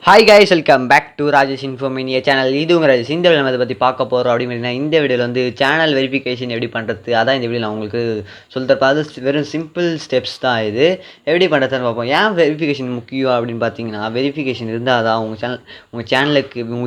Hi guys, welcome back to Rajesh Infominia channel. இது உங்கள் ராஜேஷ். இந்த வீடியோ அதை பற்றி பார்க்க போகிறோம் அப்படின்னு இந்த வீடியோவில் வந்து சேனல் வெரிஃபிகேஷன் எப்படி பண்ணுறது, அதான் இந்த வீடியோ நான் உங்களுக்கு சொல்லித்தரப்போ. அது வெறும் சிம்பிள் ஸ்டெப்ஸ் தான். இது எப்படி பண்ணுறதுன்னு பார்ப்போம். ஏன் வெரிஃபிகேஷன் முக்கியம் அப்படின்னு பார்த்தீங்கன்னா, வெரிஃபிகேஷன் இருந்தால் தான் உங்கள்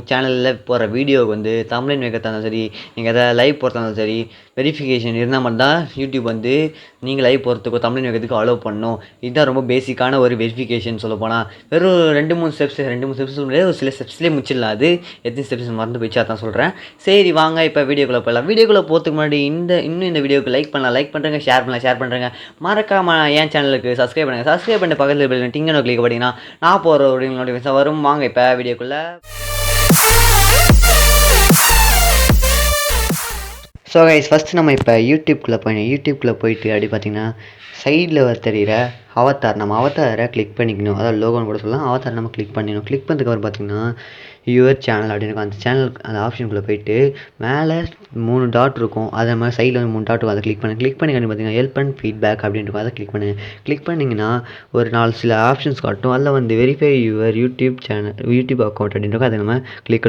சேனலில் போகிற வீடியோவுக்கு வந்து தமிழின் வைக்கிறதாலும் சரி, நீங்கள் எதாவது லைவ் போகிறதாலும் சரி, வெரிஃபிகேஷன் இருந்தால் மட்டும்தான் யூடியூப் வந்து நீங்கள் லைவ் போகிறதுக்கோ தமிழின் வைக்கிறதுக்கு அலோவ் பண்ணணும். இதுதான் ரொம்ப பேசிக்கான ஒரு வெரிஃபிகேஷன். சொல்ல போனால் வெறும் ரெண்டு மூணு ஸ்டெப்ஸ் சொல்ல முடியாது, ஒரு சில ஸ்டெப்ஸ்லேயே முடிச்சிடலாம். அது எத்தனை ஸ்டெப்ஸ் மறந்து போயிடுச்சு, அதான் சொல்கிறேன். சரி வாங்க இப்போ வீடியோக்குள்ளே போகலாம். வீடியோக்குள்ளே போகிறதுக்கு முன்னாடி இந்த வீடியோக்கு லைக் பண்ணுறேங்க, ஷேர் பண்ணுறேங்க. மறக்காமல் என் சேனலுக்கு சப்ஸ்கிரைப் பண்ணிட்டு பக்கத்தில் பெல் டிங்கன்னு கிளிக் பண்ணிங்கன்னா நான் போகிற ஒரு நோட்டிஃபிகேஷன் வரும். வாங்க இப்போ வீடியோக்குள்ளே. ஸோ கைஸ், ஃபஸ்ட்டு நம்ம இப்போ யூடியூப்குள்ளே போயிட்டு அப்படி பார்த்திங்கன்னா சைடில் தெரிகிற நம்ம அவதாரை கிளிக் பண்ணிக்கணும். அதாவது லோகோன்னு கூட சொல்லலாம். அவதாரை நம்ம கிளிக் பண்ணிக்கணும். கிளிக் பண்ணதுக்கப்புறம் பார்த்திங்கன்னா யுவர் சேனல் அப்படின்னு அந்த சேனல் அந்த ஆப்ஷனுக்குள்ளே போயிட்டு மேலே 3 டாட் இருக்கும். அதே மாதிரி சைடில் வந்து 3 டாட் இருக்கும். அதை கிளிக் பண்ணி பார்த்தீங்கன்னா ஹெல்ப் அண்ட் ஃபீட்பேக் அப்படின்னு இருக்கும். அதை கிளிக் பண்ணிங்கன்னா ஒரு 4 சில ஆப்ஷன்ஸ் காட்டும். அதில் வந்து வெரிஃபை யுவர் யூடியூப் அக்கௌண்ட் அப்படின்னு இருக்கும். அதை நம்ம கிளிக்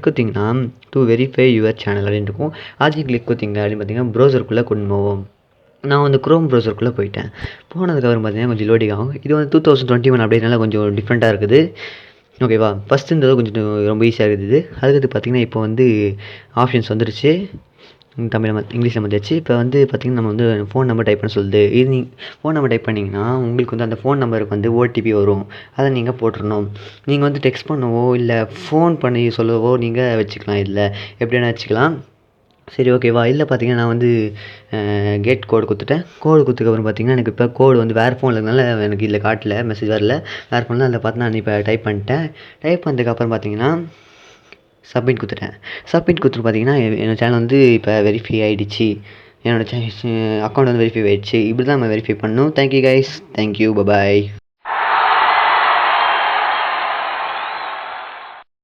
கொடுத்திங்கன்னா டு வெரிஃபை யுவர் சேனல் அப்படின்னு இருக்கும். அதையும் கிளிக் கொடுத்திங்க அப்படின்னு பார்த்தீங்கன்னா ப்ரௌசருக்குள்ளே கொண்டு போவோம். நான் வந்து க்ரோம் ப்ரௌசருக்குள்ளே போனதுக்கப்புறம் பார்த்தீங்கன்னா கொஞ்சம் லோடிங் ஆகும். இது வந்து 2021 அப்படினால கொஞ்சம் டிஃப்ரெண்ட்டாக இருக்குது. ஓகேவா, ஃபஸ்ட்டு இருந்தது கொஞ்சம் ரொம்ப ஈஸியாக இருக்குது. அதுக்கு பார்த்திங்கன்னா இப்போ வந்து ஆப்ஷன்ஸ் வந்துருச்சு. இங்கிலீஷில் மாற்றியாச்சு. இப்போ வந்து பார்த்திங்கன்னா நம்ம வந்து ஃபோன் நம்பர் டைப் பண்ண சொல்லுது. இது ஃபோன் நம்பர் டைப் பண்ணிங்கன்னா உங்களுக்கு வந்து அந்த ஃபோன் நம்பருக்கு வந்து ஓடிபி வரும். அதை நீங்கள் போட்டுடணும். நீங்கள் வந்து டெக்ஸ்ட் பண்ணவோ இல்லை ஃபோன் பண்ணி சொல்லவோ நீங்கள் வச்சுக்கலாம். இதில் எப்படின்னா வச்சுக்கலாம். சரி ஓகேவா. இல்லை பார்த்தீங்கன்னா நான் வந்து கேட் கோடு கொடுத்ததுக்கப்புறம் பார்த்தீங்கன்னா எனக்கு இப்போ கோடு வந்து வேறு ஃபோனில் இருக்கனால எனக்கு இதில் காட்டல, மெசேஜ் வரல. வேறு ஃபோனில் அதில் பார்த்து நான் இப்போ டைப் பண்ணதுக்கப்புறம் பார்த்தீங்கன்னா சப்மிட் கொடுத்துட்டு பார்த்தீங்கன்னா என்னோடய சேனல் வந்து இப்போ வெரிஃபை ஆகிடுச்சு. என்னோடய அக்கௌண்ட் வந்து வெரிஃபை ஆகிடுச்சு. இப்படி தான் நம்ம வெரிஃபை பண்ணணும். Thank you guys, thank you, bye bye.